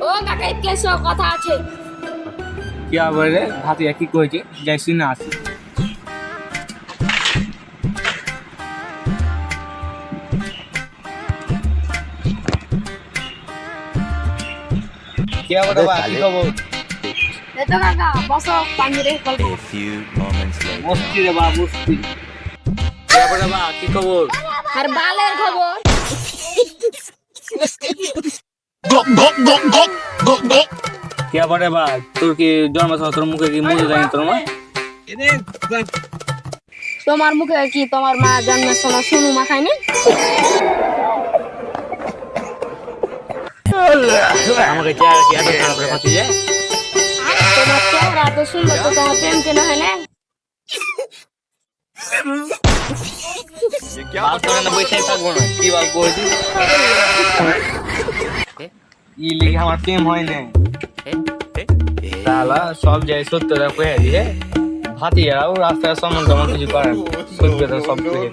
ও কাকা ইতলে সব কথা আছে। কি আবার রে ভাতিয়া কি কইছে যাই শুনে আসি। কি আবার বাবা কি খবর? এই তো কাকা বসো পানি রে call. A few moments later. বসতি রে বাবা বসতি। কি আবার বাবা কি খবর? আর বালের খবর। কি আবার বাবা তোর কি জন্মদিন তোর মুখে কি মুজে যায় তোর মা? তোমার মুখে কি তোমার মা জন্মের সময় শুনু মা খায়নি? আমাকে চেহারা কি এত খারাপ রে ভাতিজা? তোমার চেহারা তো সুন্দর তো তোমার প্রেম কেন হয় না? বাল করে না বসে থাকবো না কি বাল কইছি? ই লিখে আমার প্রেম হয় না। তালা সব যায় সত্যটা কয়ে দিয়ে ভাতিয়ারাও রাস্তায় সম্বন্ধ আমার কিছু করে সত্যি সব কয়ে